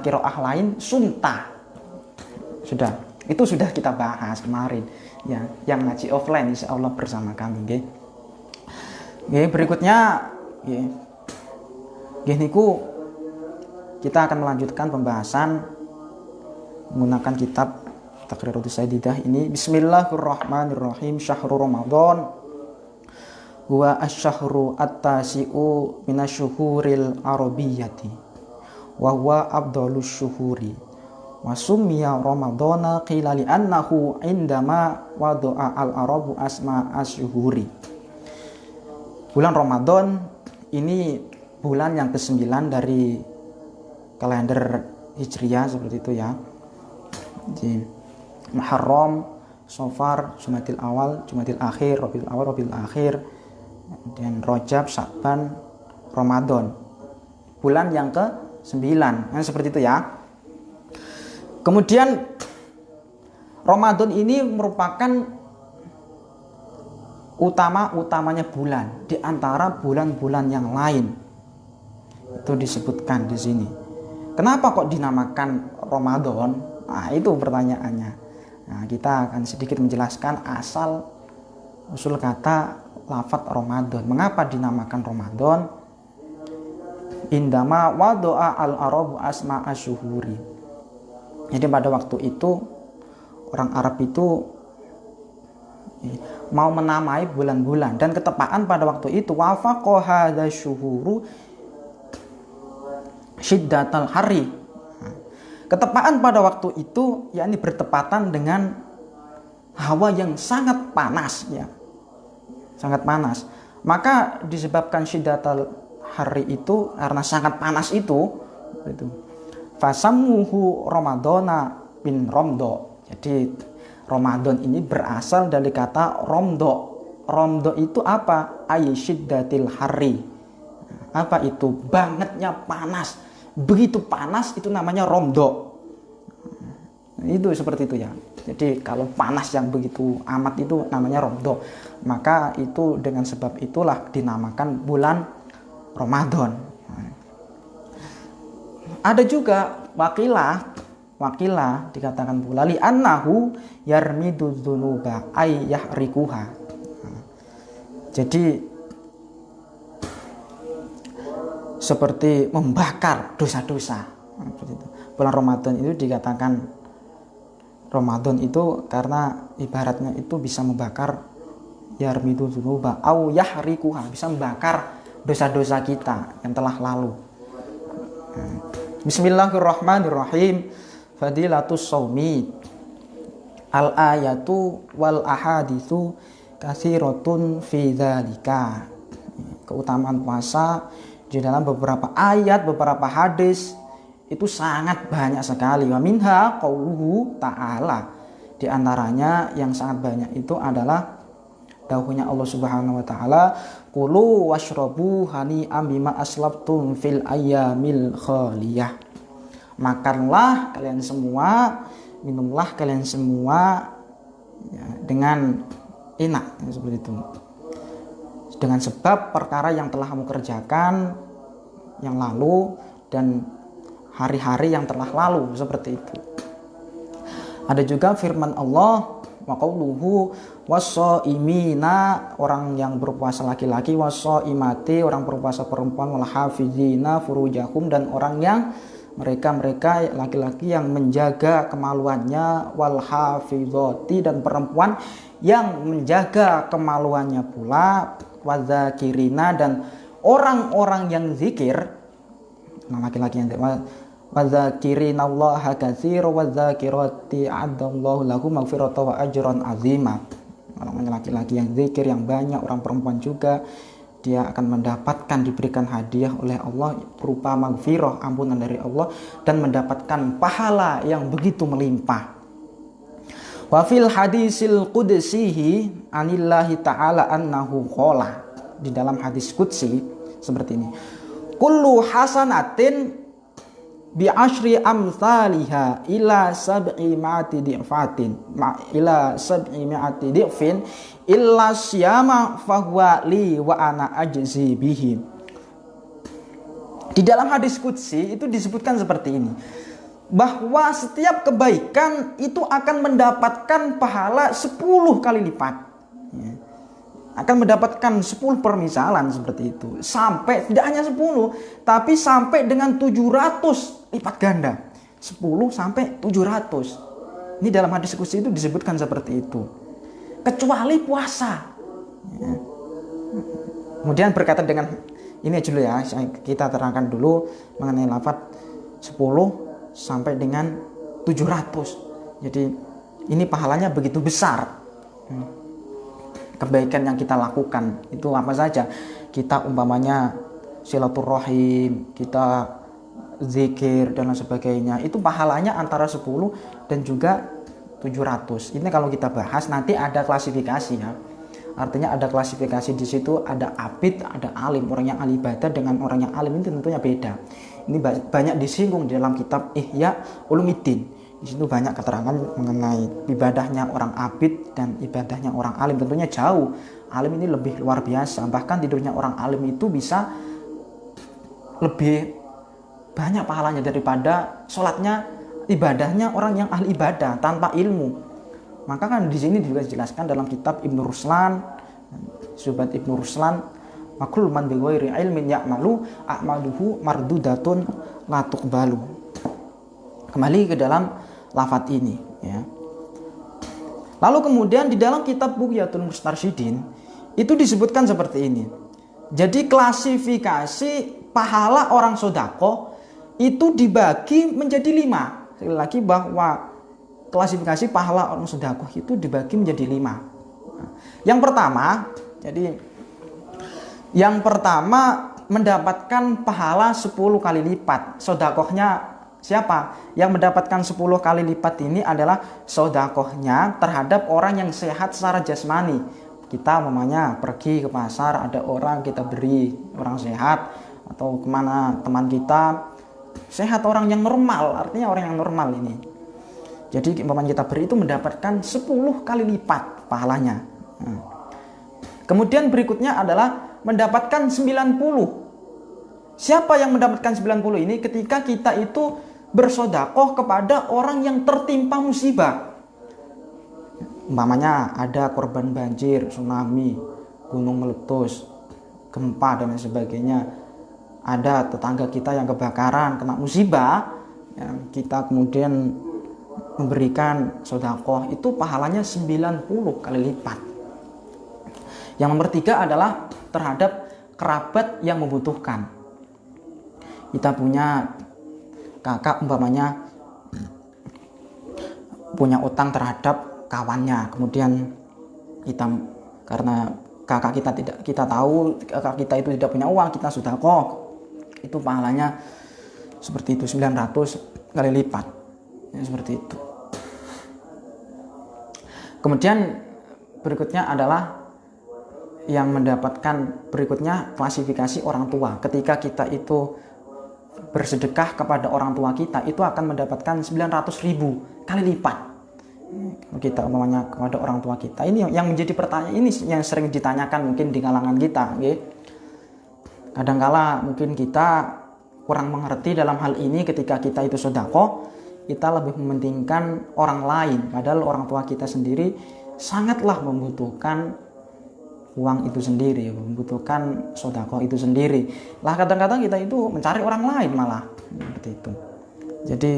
qiraah lain sunta. Sudah, itu sudah kita bahas kemarin ya, yang ngaji offline insya Allah bersama kami nggih. Nggih, berikutnya nggih niku kita akan melanjutkan pembahasan menggunakan kitab Taqriratus Sadidah ini. Bismillahirrahmanirrahim. Syahrul Ramadan huwa asy-syahru at-tasi'u minasyuhuril arabiyyati wa huwa afdhalus syuhuri wa summiya ramadana qila li annahu indama wada'a al-arabu asma asyuhuri. Bulan Ramadan ini bulan yang ke-9 dari kalender Hijriah seperti itu ya. Di Muharram, Safar, Jumadil Awal, Jumadil Akhir, Rabiul Awal, Rabiul Akhir, dan Rajab, Sya'ban, Ramadan. Bulan yang ke-9. Nah, seperti itu ya. Kemudian Ramadan ini merupakan utamanya bulan di antara bulan-bulan yang lain. Itu disebutkan di sini. Kenapa kok dinamakan Ramadan? Nah, itu pertanyaannya. Nah, kita akan sedikit menjelaskan asal usul kata lafadz Ramadan. Mengapa dinamakan Ramadan? Indama wadoa al-arabu asma asyuhuri. Jadi pada waktu itu orang Arab itu mau menamai bulan-bulan, dan ketepaan pada waktu itu wafaqo hadza syuhuru syiddatal hari. Ketepaan pada waktu itu yakni bertepatan dengan hawa yang sangat panas ya. Sangat panas. Maka disebabkan syiddatal hari itu karena sangat panas itu fasammuhu ramadana bin romdo. Jadi Ramadan ini berasal dari kata romdo. Romdo itu apa? Aysyiddatil hari. Apa itu? Bangetnya panas. Begitu panas itu namanya romdo. Itu seperti itu ya. Jadi kalau panas yang begitu amat itu namanya romdo. Maka itu dengan sebab itulah dinamakan bulan Ramadan. Ada juga wakilah dikatakan pula li annahu yarmidu dzunuba ay yahrikuha. Jadi seperti membakar dosa-dosa. Bulan Ramadan itu dikatakan Ramadan itu karena ibaratnya itu bisa membakar yarmidu dzunuba au yahrikuha, bisa membakar dosa-dosa kita yang telah lalu. Bismillahirrahmanirrahim. Fadilatus shaumi al ayatu wal ahaditsu katsiratun fi dzalika. Keutamaan puasa di dalam beberapa ayat, beberapa hadis itu sangat banyak sekali. Wa minha qauluhu ta'ala. Di antaranya yang sangat banyak itu adalah dawuhnya Allah Subhanahu wa taala, qulu washrabu hani'am bima aslabtum fil ayyamil khaliyah. Makanlah kalian semua, minumlah kalian semua ya, dengan enak ya, seperti itu. Dengan sebab perkara yang telah kamu kerjakan yang lalu dan hari-hari yang telah lalu, seperti itu. Ada juga firman Allah wa qauluhu was-shaimina, orang yang berpuasa laki-laki, was-shaimati, orang berpuasa perempuan, wal hafizina furujahum, dan orang yang mereka laki-laki yang menjaga kemaluannya, wal hafizati, dan perempuan yang menjaga kemaluannya pula, wadzakirina, dan orang-orang yang zikir, laki-laki yang wadzakirina allaha katsira wadzakirati a'adallahu lahum maghfiratan wa ajran azima. Orang laki-laki yang zikir yang banyak, orang perempuan juga, dia akan mendapatkan, diberikan hadiah oleh Allah berupa maghfirah, ampunan dari Allah, dan mendapatkan pahala yang begitu melimpah. Wa fil hadisil qudsihi anillahi ta'ala annahu qala. Di dalam hadis qudsi seperti ini. Kullu hasanatin bi asyri amsalha ila sab'i mi'ati di'fatin ila sab'i mi'ati di'fin illa syama fahuwa li wa ana ajzi bihi. Di dalam hadis qudsi itu disebutkan seperti ini. bahwa setiap kebaikan itu akan mendapatkan pahala 10 kali lipat. Ya. Akan mendapatkan 10 permisalan seperti itu. Sampai tidak hanya 10, tapi sampai dengan 700 lipat ganda. 10 sampai 700. Ini dalam hadis qudsi itu disebutkan seperti itu. Kecuali puasa. Ya. Kemudian berkaitan dengan ini dulu ya, kita terangkan dulu mengenai lafaz 10 sampai dengan 700. Jadi ini pahalanya begitu besar. Kebaikan yang kita lakukan itu apa saja? Kita umpamanya silaturahim, kita zikir dan lain sebagainya, itu pahalanya antara 10 dan juga 700. Ini kalau kita bahas nanti ada klasifikasi ya. Artinya ada klasifikasi di situ, ada abid, ada alim. Orang yang ahli ibadah dengan orang yang alim itu tentunya beda. Ini banyak disinggung di dalam kitab Ihya Ulumuddin. Di situ banyak keterangan mengenai ibadahnya orang abid dan ibadahnya orang alim. Tentunya jauh. Alim ini lebih luar biasa. Bahkan tidurnya orang alim itu bisa lebih banyak pahalanya daripada sholatnya, ibadahnya orang yang ahli ibadah tanpa ilmu. Maka kan di sini juga dijelaskan dalam kitab Ibnu Ruslan, Subat Ibnu Ruslan, makul man bi ghairi ilmin ya'malu a'maluhu mardudatun la tuqbalu. Kembali ke dalam lafaz ini ya. Lalu kemudian di dalam kitab Bughyatul Mustarsyidin itu disebutkan seperti ini. Jadi klasifikasi pahala orang sedekah itu dibagi menjadi 5. Sekali lagi bahwa klasifikasi pahala orang sedekah itu dibagi menjadi 5. Yang pertama mendapatkan pahala 10 kali lipat. Sedekahnya siapa? Yang mendapatkan 10 kali lipat ini adalah sedekahnya terhadap orang yang sehat secara jasmani. Kita umpamanya pergi ke pasar, ada orang kita beri, orang sehat, atau kemana teman kita sehat, orang yang normal, artinya orang yang normal ini. Jadi umpamanya kita beri itu mendapatkan 10 kali lipat pahalanya. Kemudian berikutnya adalah mendapatkan 90. Siapa yang mendapatkan 90 ini? Ketika kita itu bersedekah kepada orang yang tertimpa musibah. Umpamanya ada korban banjir, tsunami, gunung meletus, gempa dan lain sebagainya. Ada tetangga kita yang kebakaran, kena musibah, ya, kita kemudian memberikan sedekah, itu pahalanya 90 kali lipat. Yang nomor 3 adalah terhadap kerabat yang membutuhkan. Kita punya kakak umpamanya punya utang terhadap kawannya, kemudian kita karena kakak kita tahu kakak kita itu tidak punya uang, kita sedekah, itu pahalanya seperti itu 900 kali lipat ya, seperti itu. Kemudian berikutnya adalah yang mendapatkan berikutnya klasifikasi orang tua. Ketika kita itu bersedekah kepada orang tua kita, itu akan mendapatkan 900.000 kali lipat. Kita umpamanya kepada orang tua kita, ini yang menjadi pertanyaan, ini yang sering ditanyakan mungkin di kalangan kita, okay? Kadangkala mungkin kita kurang mengerti dalam hal ini. Ketika kita itu sedekah, kita lebih mementingkan orang lain, padahal orang tua kita sendiri sangatlah membutuhkan uang itu sendiri, membutuhkan sedekah itu sendiri. Lah kadang-kadang kita itu mencari orang lain malah seperti itu. Jadi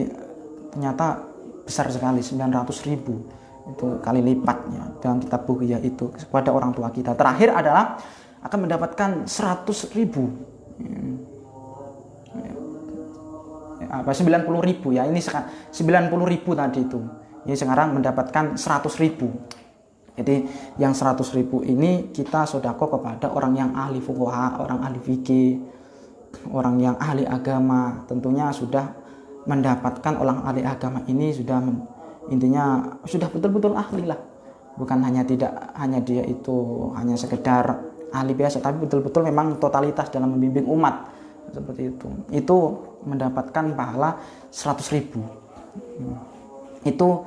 ternyata besar sekali 900.000 itu kali lipatnya dalam kitab Bughya itu kepada orang tua kita. Terakhir adalah akan mendapatkan 100.000 apa 90.000 ya, ini 90.000 tadi itu. Ini sekarang mendapatkan 100.000. Jadi yang 100.000 ini kita sedekah kepada orang yang ahli fuqaha, orang ahli fikih, orang yang ahli agama. Tentunya sudah mendapatkan orang ahli agama ini sudah intinya sudah betul-betul ahli lah. Bukan hanya dia itu hanya sekedar ahli biasa, tapi betul-betul memang totalitas dalam membimbing umat seperti itu. Itu mendapatkan pahala 100.000. Itu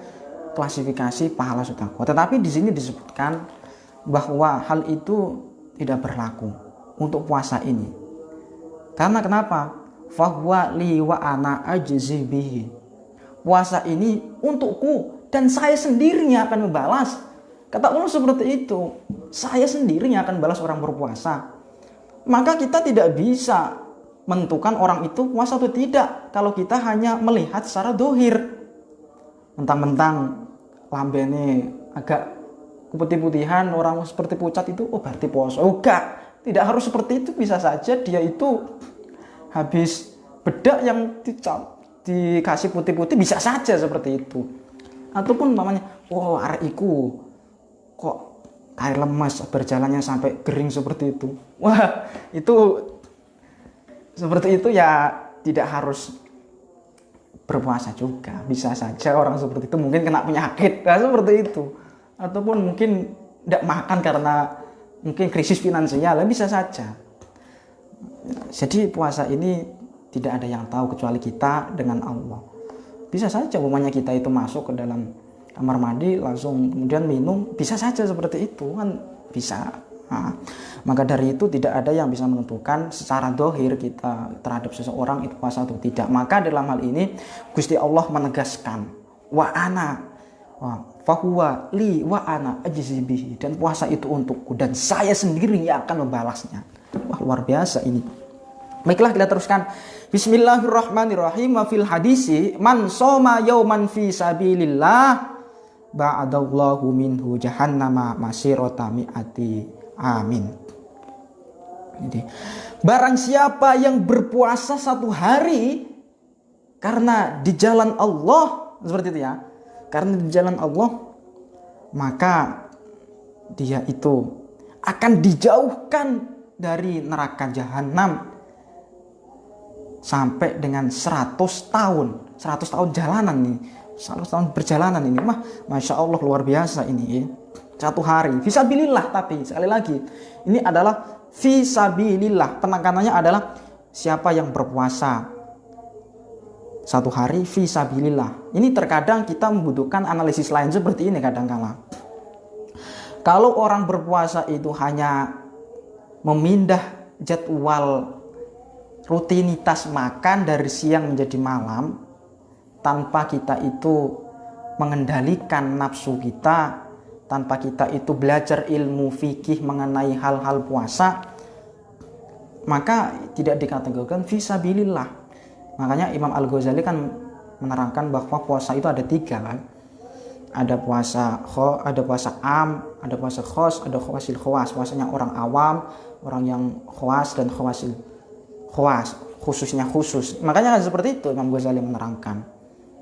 klasifikasi pahala sedekah. Tetapi di sini disebutkan bahwa hal itu tidak berlaku untuk puasa ini. Karena kenapa? Fahuwa li wa ana ajzi bihi. puasa ini untukku dan saya sendiri yang akan membalas. Kata Allah seperti itu. Saya sendiri yang akan balas orang berpuasa. Maka kita tidak bisa menentukan orang itu puasa atau tidak kalau kita hanya melihat secara dohir. Mentang-mentang lambene agak keputih-putihan, orang seperti pucat itu, oh berarti puasa. Oh enggak, tidak harus seperti itu. Bisa saja dia itu habis bedak yang dikasih putih-putih, bisa saja seperti itu. Ataupun namanya, oh arek iku kok air lemas berjalannya sampai kering seperti itu. Wah, itu seperti itu ya tidak harus berpuasa juga. Bisa saja orang seperti itu mungkin kena penyakit, nah, seperti itu. Ataupun mungkin tidak makan karena mungkin krisis finansial, bisa saja. Jadi puasa ini tidak ada yang tahu kecuali kita dengan Allah. Bisa saja umpamanya kita itu masuk ke dalam kamar mandi langsung kemudian minum, bisa saja seperti itu kan, bisa. Nah, maka dari itu tidak ada yang bisa menentukan secara dohir kita terhadap seseorang itu puasa atau tidak. Maka dalam hal ini Gusti Allah menegaskan wa ana fahuwa li wa ana ajzi bihi, dan puasa itu untukku dan saya sendiri yang akan membalasnya. Wah, luar biasa ini. Baiklah, kita teruskan. Bismillahirrahmanirrahim. Wa fil hadisi man shoma yauman fi sabilillah ba'adallahu minhu jahannama masirata mi'ati amin. Jadi, barang siapa yang berpuasa satu hari karena di jalan Allah, seperti itu ya, karena di jalan Allah, maka dia itu akan dijauhkan dari neraka jahanam sampai dengan 100 tahun. 100 tahun jalanan nih, 100 tahun perjalanan ini. Wah, Masya Allah, luar biasa ini. Satu hari, fisabilillah. Tapi sekali lagi, ini adalah fisabilillah. Penekanannya adalah siapa yang berpuasa satu hari fisabilillah. Ini terkadang kita membutuhkan analisis lain seperti ini kadang-kala. Kalau orang berpuasa itu hanya memindah jadwal rutinitas makan dari siang menjadi malam tanpa kita itu mengendalikan nafsu kita, tanpa kita itu belajar ilmu fikih mengenai hal-hal puasa, maka tidak dikategorikan fisabilillah. Makanya Imam Al-Ghazali kan menerangkan bahwa puasa itu ada 3 kan. Ada puasa am, ada puasa khos, ada khawasil khawas. Puasanya orang awam, orang yang khawas dan khawasil khawas, khususnya khusus. Makanya seperti itu Imam Ghazali menerangkan.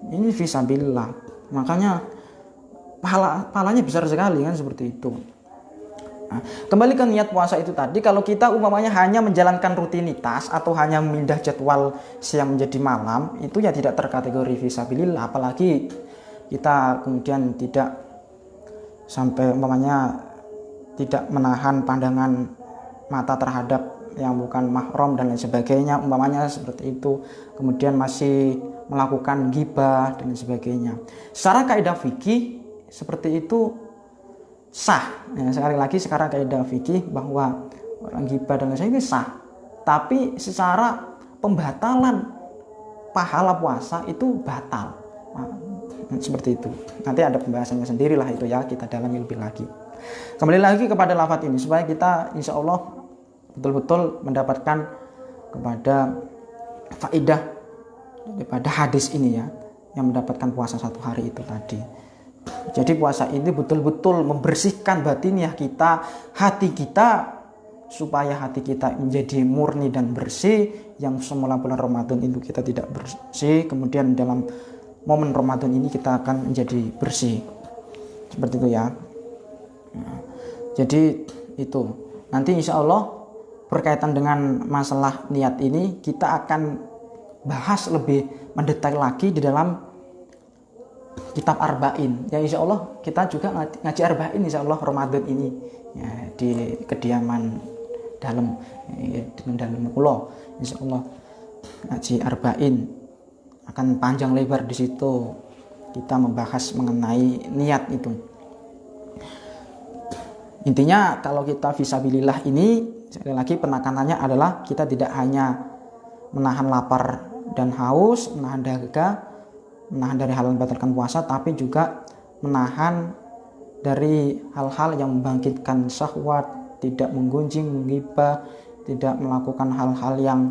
Ini fisabilillah. Makanya pahalanya besar sekali kan, seperti itu. Nah, kembali ke niat puasa itu tadi, kalau kita umpamanya hanya menjalankan rutinitas atau hanya memindah jadwal siang menjadi malam, itu ya tidak terkategori fisabilillah. Apalagi kita kemudian tidak sampai umpamanya tidak menahan pandangan mata terhadap yang bukan mahram dan lain sebagainya, umpamanya seperti itu, kemudian masih melakukan ghibah dan lain sebagainya. Secara kaidah fikih seperti itu sah. Ya, sekali lagi sekarang kaidah fikih bahwa orang ghibah dan lain sebagainya sah. Tapi secara pembatalan pahala puasa itu batal. Nah, seperti itu. Nanti ada pembahasannya sendirilah itu ya, kita dalami lebih lagi. Kembali lagi kepada lafaz ini supaya kita insya Allah betul-betul mendapatkan kepada faedah daripada hadis ini ya, yang mendapatkan puasa satu hari itu tadi. Jadi puasa ini betul-betul membersihkan batiniah kita, hati kita, supaya hati kita menjadi murni dan bersih. Yang semula bulan Ramadan itu kita tidak bersih, kemudian dalam momen Ramadan ini kita akan menjadi bersih. Seperti itu ya. Nah, jadi itu nanti insya Allah berkaitan dengan masalah niat ini kita akan bahas lebih mendetail lagi di dalam kitab Arba'in. Ya insya Allah kita juga ngaji Arba'in insya Allah Ramadan ini ya, di kediaman dalam pulau. Insya Allah ngaji Arba'in akan panjang lebar di situ, kita membahas mengenai niat itu. Intinya kalau kita fisabilillah ini, sekali lagi penekanannya adalah kita tidak hanya menahan lapar dan haus, menahan dahaga, menahan dari hal yang membatalkan puasa, tapi juga menahan dari hal-hal yang membangkitkan syahwat, tidak menggunjing, menggibah, tidak melakukan hal-hal yang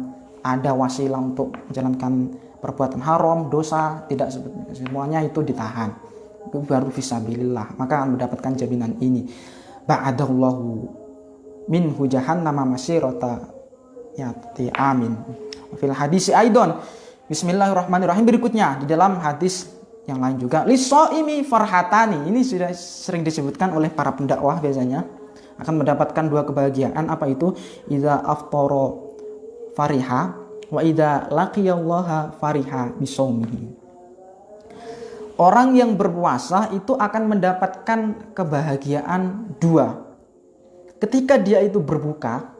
ada wasilah untuk menjalankan perbuatan haram, dosa, tidak semuanya itu ditahan. Itu baru fisabilillah, maka akan mendapatkan jaminan ini. Ba'adallahu minhu jahannama masirata yati amin. Fil hadisi aidon. Bismillahirrahmanirrahim. Berikutnya di dalam hadis yang lain juga, lisoimi farhatani, ini sudah sering disebutkan oleh para pendakwah, biasanya akan mendapatkan dua kebahagiaan. Apa itu? Idza aftara fariha wa idza laqiyallaha fariha bisaumihi. Orang yang berpuasa itu akan mendapatkan kebahagiaan dua. Ketika dia itu berbuka,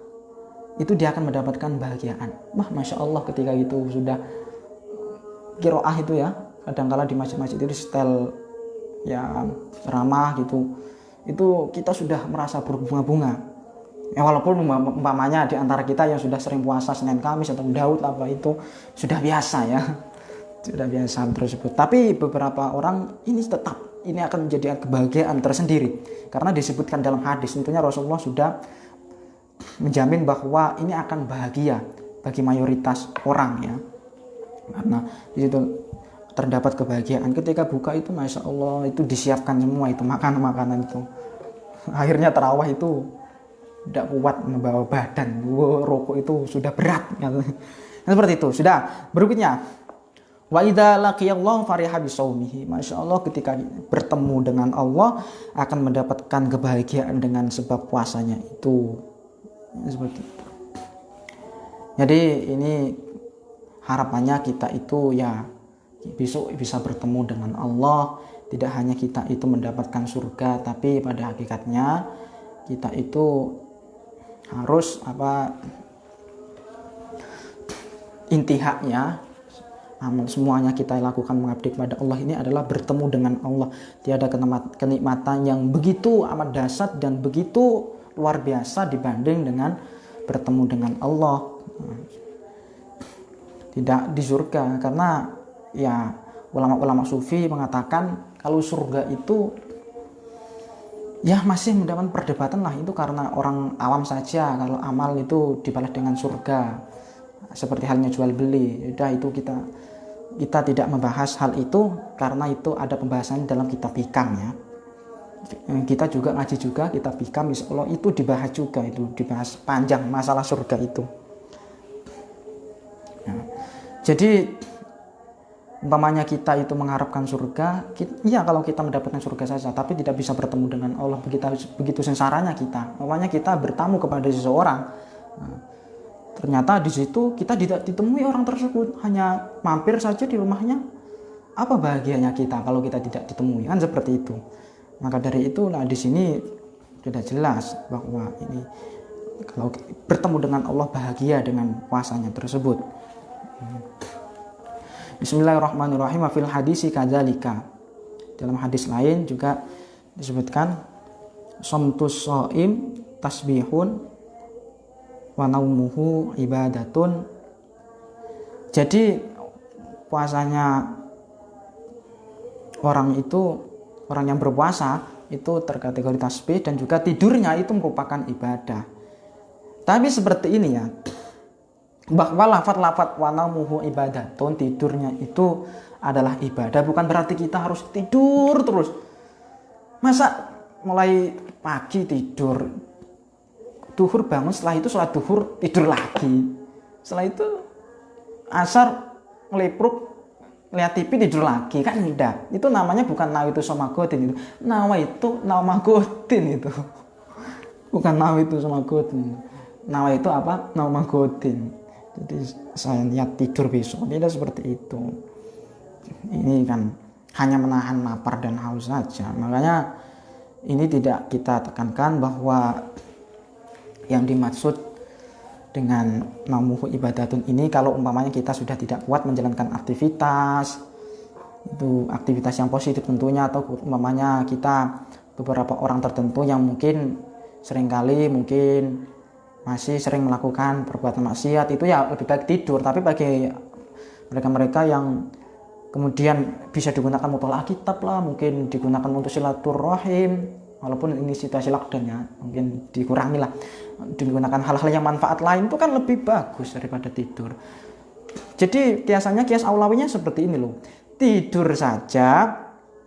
itu dia akan mendapatkan bahagiaan. Wah, masya Allah, ketika itu sudah kiroah itu ya, kadangkala di masjid-masjid itu setel ya ceramah gitu, itu kita sudah merasa berbunga-bunga ya, walaupun umpamanya di antara kita yang sudah sering puasa Senin Kamis atau Daud apa itu sudah biasa ya, sudah biasa tersebut. Tapi beberapa orang ini tetap ini akan menjadi kebahagiaan tersendiri, karena disebutkan dalam hadis, tentunya Rasulullah sudah menjamin bahwa ini akan bahagia bagi mayoritas orang ya, karena di situ terdapat kebahagiaan. Ketika buka itu masya Allah, itu disiapkan semua itu makanan itu. Akhirnya tarawih itu tidak kuat membawa badan, rokok itu sudah berat gitu. Seperti itu. Sudah. Berikutnya, wa idza laqiyallahu fariha bisaumihi. Masya Allah, ketika bertemu dengan Allah akan mendapatkan kebahagiaan dengan sebab puasanya itu. Seperti itu. Jadi ini harapannya kita itu ya besok bisa bertemu dengan Allah. Tidak hanya kita itu mendapatkan surga, tapi pada hakikatnya kita itu harus intihaknya amal semuanya kita lakukan mengabdi kepada Allah ini adalah bertemu dengan Allah. Tiada kenikmatan yang begitu amat dahsyat dan begitu luar biasa dibanding dengan bertemu dengan Allah. Tidak di surga, karena ya ulama-ulama sufi mengatakan kalau surga itu ya masih mendapat perdebatan lah, itu karena orang awam saja. Kalau amal itu dibalas dengan surga, seperti halnya jual beli. Udah, itu kita tidak membahas hal itu karena itu ada pembahasan dalam kitab hikam ya. Kita juga ngaji juga kitab hikam, insya Allah itu dibahas juga, itu dibahas panjang masalah surga itu ya. Jadi umpamanya kita itu mengharapkan surga, iya kalau kita mendapatkan surga saja, tapi tidak bisa bertemu dengan Allah, begitu sengsaranya kita. Umpamanya kita bertamu kepada seseorang, ternyata di situ kita tidak ditemui orang tersebut, hanya mampir saja di rumahnya. Apa bahagianya kita kalau kita tidak ditemui? Kan seperti itu. Maka dari itu, nah di sini sudah jelas bahwa ini kalau bertemu dengan Allah bahagia dengan puasanya tersebut. Bismillahirrahmanirrahim. Fil hadisi kadzalika. Dalam hadis lain juga disebutkan somtus shaim tasbihun wa naumuhu ibadatun. Jadi puasanya orang yang berpuasa itu terkategori tasbih, dan juga tidurnya itu merupakan ibadah. Tapi seperti ini ya, bahwa lafaz-lafaz wa naumuhu ibadatun, tidurnya itu adalah ibadah, bukan berarti kita harus tidur terus. Masa mulai pagi tidur, duhur bangun, setelah itu sholat duhur tidur lagi, setelah itu asar ngelepruk lihat TV tidur lagi, kan tidak. Itu namanya bukan nawaitu somagodin, itu naumagodin itu bukan nawaitu somagodin. Nawaitu apa? Naumagodin. Jadi saya niat tidur besok, tidak seperti itu. Ini kan hanya menahan lapar dan haus saja. Makanya ini tidak kita tekankan bahwa yang dimaksud dengan naumuhu ibadatun ini kalau umpamanya kita sudah tidak kuat menjalankan aktivitas, itu aktivitas yang positif tentunya, atau umpamanya kita beberapa orang tertentu yang mungkin seringkali mungkin masih sering melakukan perbuatan maksiat, itu ya lebih baik tidur. Tapi bagi mereka-mereka yang Kemudian bisa digunakan mutolak kitab lah, mungkin digunakan untuk silaturahim, walaupun ini situasi lockdown ya, mungkin dikurangi lah, digunakan hal-hal yang manfaat lain itu kan lebih bagus daripada tidur. Jadi kiasannya, kias aulawinya seperti ini loh, tidur saja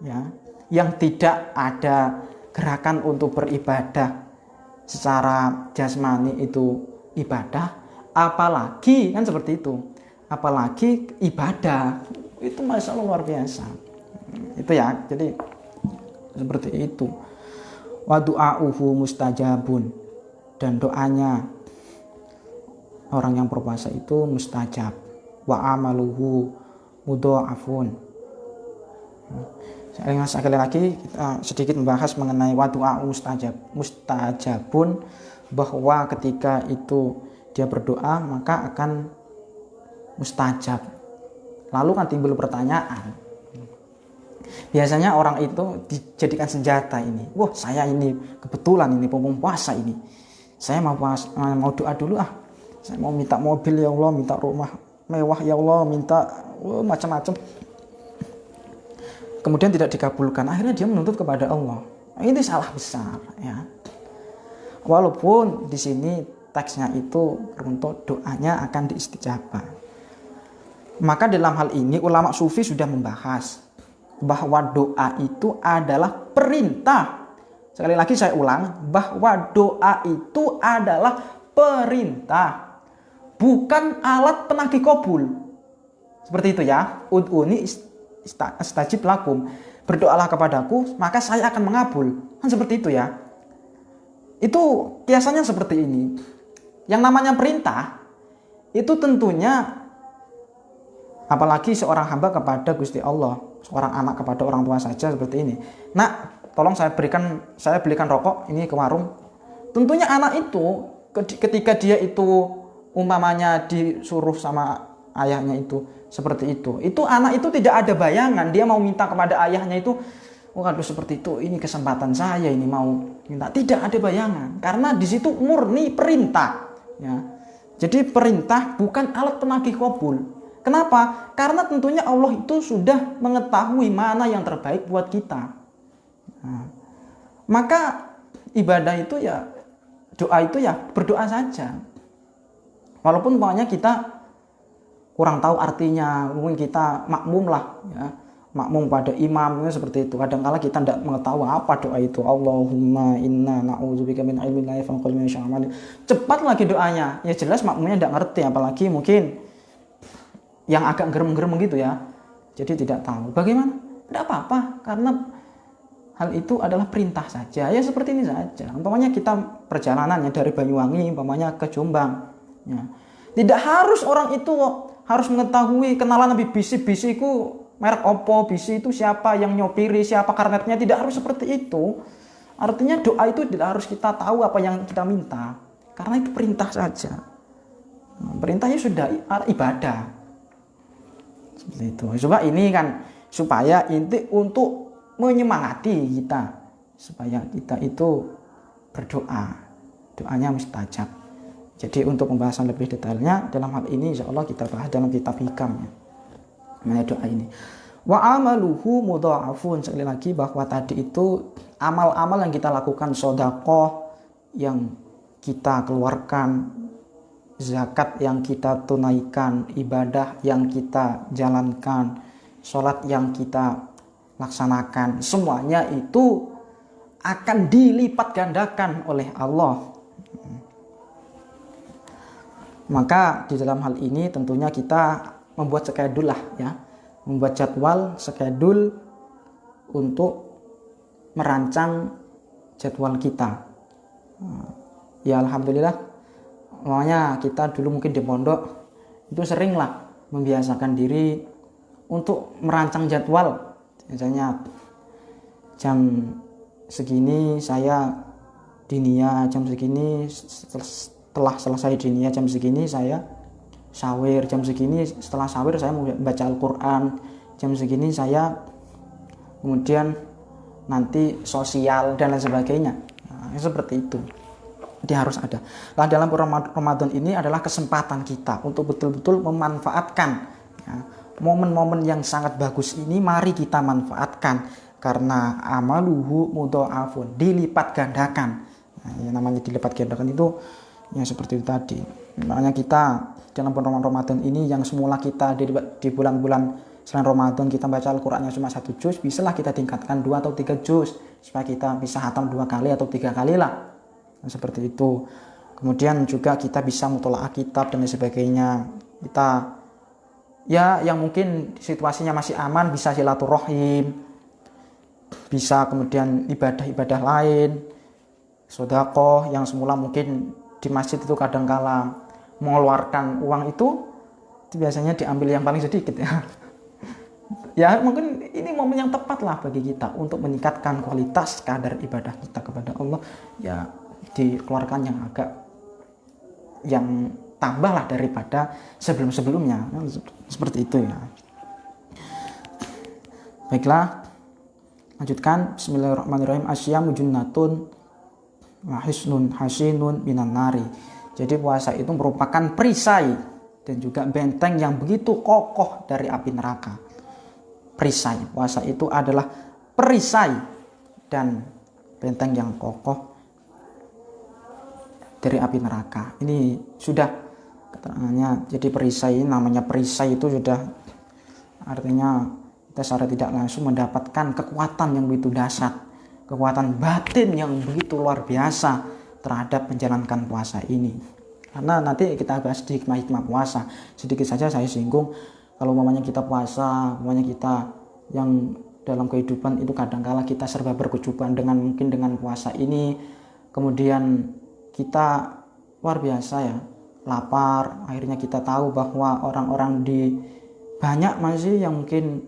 ya, yang tidak ada gerakan untuk beribadah secara jasmani itu ibadah, apalagi kan seperti itu, apalagi ibadah itu masya Allah luar biasa. Itu ya, jadi seperti itu. Wa du'auhu mustajabun, dan doanya orang yang berpuasa itu mustajab. Wa amaluhu mudha'afun. Sekali lagi kita sedikit membahas mengenai wa du'au mustajabun, bahwa ketika itu dia berdoa maka akan mustajab. Lalu kan timbul pertanyaan, biasanya orang itu dijadikan senjata ini. Wah, saya ini kebetulan ini puasa ini, saya mau doa dulu saya mau minta mobil ya Allah, minta rumah mewah ya Allah, minta macam-macam. Kemudian tidak dikabulkan, akhirnya dia menuntut kepada Allah. Ini salah besar ya. Walaupun di sini teksnya itu untuk doanya akan diistijabah. Maka dalam hal ini ulama sufi sudah membahas bahwa doa itu adalah perintah. Sekali lagi saya ulang, bahwa doa itu adalah perintah, bukan alat penagih qabul. Seperti itu ya. Ud'uni astajib lakum. Berdoalah kepadaku, maka saya akan mengabul. Kan seperti itu ya. Itu kiasannya seperti ini. Yang namanya perintah itu tentunya, apalagi seorang hamba kepada Gusti Allah, seorang anak kepada orang tua saja seperti ini. Nak, tolong saya belikan rokok ini ke warung. Tentunya anak itu ketika dia itu umpamanya disuruh sama ayahnya itu seperti itu anak itu tidak ada bayangan dia mau minta kepada ayahnya itu, waduh seperti itu, ini kesempatan saya ini mau minta. Tidak ada bayangan, karena di situ murni perintah ya. Jadi perintah bukan alat penagih qabul. Kenapa? Karena tentunya Allah itu sudah mengetahui mana yang terbaik buat kita. Nah, maka ibadah itu ya, doa itu ya berdoa saja. Walaupun pokoknya kita kurang tahu artinya, mungkin kita makmum lah ya, makmum pada imam seperti itu. Kadang-kala kita tidak mengetahui apa doa itu. Allahumma inna na'udzubika min ilmin la yanfa'u min syai'in. Cepat lagi doanya. Ya jelas makmumnya tidak ngerti, apalagi mungkin yang agak gerem-gerem gitu ya. Jadi tidak tahu. Bagaimana? Tidak apa-apa, karena hal itu adalah perintah saja. Ya seperti ini saja. Umpamanya kita perjalanannya dari Banyuwangi umpamanya ke Jombang. Ya. Tidak harus orang itu harus mengetahui kenalan lebih bisi ku merek opo, bisi itu siapa yang nyopiri, siapa karnetnya. Tidak harus seperti itu. Artinya doa itu tidak harus kita tahu apa yang kita minta, karena itu perintah saja. Perintahnya sudah ibadah. Seperti itu. Coba ini kan supaya inti untuk menyemangati kita supaya kita itu berdoa, doanya mustajab. Jadi untuk pembahasan lebih detailnya dalam hal ini insya Allah kita bahas dalam kitab hikam ya, mengenai doa ini. Wa amaluhu mudha'afun. Sekali lagi bahwa tadi itu amal-amal yang kita lakukan, sedekah yang kita keluarkan, zakat yang kita tunaikan, ibadah yang kita jalankan, sholat yang kita laksanakan, semuanya itu akan dilipat gandakan oleh Allah. Maka di dalam hal ini tentunya kita membuat schedule lah ya, membuat jadwal, schedule untuk merancang jadwal kita. Ya alhamdulillah, makanya kita dulu mungkin di pondok itu seringlah membiasakan diri untuk merancang jadwal. Misalnya jam segini saya dinia, jam segini setelah selesai dinia, jam segini saya sawir, jam segini setelah sawir saya mau baca Al-Quran, jam segini saya kemudian nanti sosial dan lain sebagainya. Nah, seperti itu. Dia harus ada. Nah, dalam Ramadan ini adalah kesempatan kita untuk betul-betul memanfaatkan ya, momen-momen yang sangat bagus ini mari kita manfaatkan, karena amaluhu mudha'afun, dilipat gandakan. Nah, yang namanya dilipat gandakan itu yang seperti itu tadi. Makanya kita dalam bulan Ramadan ini yang semula kita di bulan-bulan selain Ramadan kita baca Al-Qur'annya cuma 1 juz, bisalah kita tingkatkan 2 atau 3 juz supaya kita bisa hatam 2 kali atau 3 kali lah. Nah, seperti itu. Kemudian juga kita bisa mutola'ah kitab dan lain sebagainya. Kita ya yang mungkin situasinya masih aman bisa silaturahim, bisa kemudian ibadah-ibadah lain, sedekah yang semula mungkin di masjid itu kadangkala mengeluarkan uang itu biasanya diambil yang paling sedikit ya. Ya mungkin ini momen yang tepat lah bagi kita untuk meningkatkan kualitas kadar ibadah kita kepada Allah, ya dikeluarkan yang tambah lah daripada sebelum-sebelumnya, seperti itu ya. Baiklah, lanjutkan. Bismillahirrahmanirrahim. Asyamu junnatun wa hisnun hasinun minan nari. Jadi puasa itu merupakan perisai dan juga benteng yang begitu kokoh dari api neraka. Perisai, puasa itu adalah perisai dan benteng yang kokoh dari api neraka. Ini sudah keterangannya. Jadi perisai, namanya perisai itu sudah artinya kita secara tidak langsung mendapatkan kekuatan yang begitu dahsyat, kekuatan batin yang begitu luar biasa terhadap menjalankan puasa ini. Karena nanti kita bahas di hikmah-hikmah puasa. Sedikit saja saya singgung, kalau umpamanya kita puasa, umpamanya kita yang dalam kehidupan itu kadangkala kita serba berkecukupan mungkin dengan puasa ini, kemudian kita luar biasa ya, lapar, akhirnya kita tahu bahwa orang-orang di banyak masih yang mungkin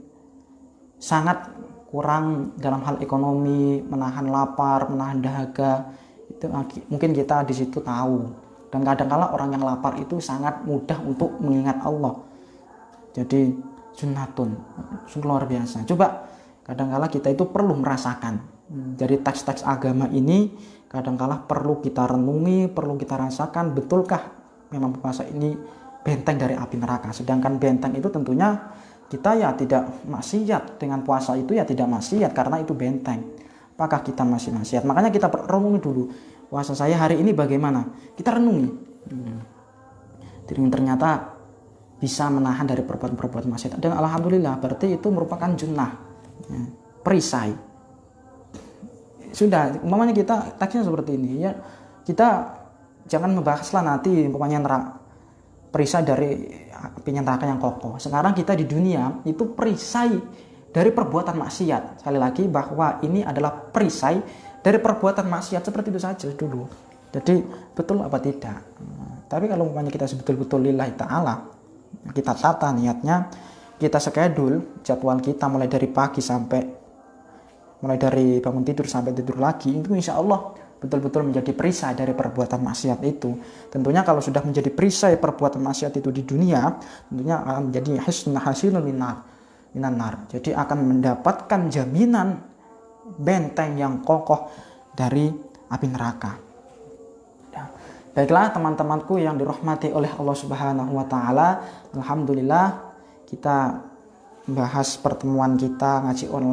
sangat kurang dalam hal ekonomi, menahan lapar, menahan dahaga, itu mungkin kita di situ tahu. Dan kadang-kala orang yang lapar itu sangat mudah untuk mengingat Allah. Jadi sunnatun, luar biasa. Coba kadang-kala kita itu perlu merasakan dari teks-teks agama ini, kadang-kala perlu kita renungi, perlu kita rasakan, betulkah memang puasa ini benteng dari api neraka. Sedangkan benteng itu tentunya kita ya tidak maksiat, dengan puasa itu ya tidak maksiat karena itu benteng. Apakah kita masih maksiat? Makanya kita renungi dulu, puasa saya hari ini bagaimana? Kita renungi. Ternyata bisa menahan dari perbuatan-perbuatan maksiat. Dan alhamdulillah berarti itu merupakan junnah, ya, perisai. Sudah, umpamanya kita teksnya seperti ini ya, kita jangan membahaslah nanti umpamanya perisai dari api neraka yang kokoh. Sekarang kita di dunia itu perisai dari perbuatan maksiat. Sekali lagi bahwa ini adalah perisai dari perbuatan maksiat, seperti itu saja dulu. Jadi betul apa tidak? Tapi kalau umpamanya kita betul-betul lillahi ta'ala, kita tata niatnya, kita schedule jadwal kita mulai dari bangun tidur sampai tidur lagi, itu insya Allah betul-betul menjadi perisai dari perbuatan maksiat itu. Tentunya kalau sudah menjadi perisai perbuatan maksiat itu di dunia, tentunya akan menjadi hisnun hasinun minan nar. Jadi akan mendapatkan jaminan benteng yang kokoh dari api neraka. Baiklah teman-temanku yang dirahmati oleh Allah Subhanahu wa taala, alhamdulillah kita membahas pertemuan kita ngaji online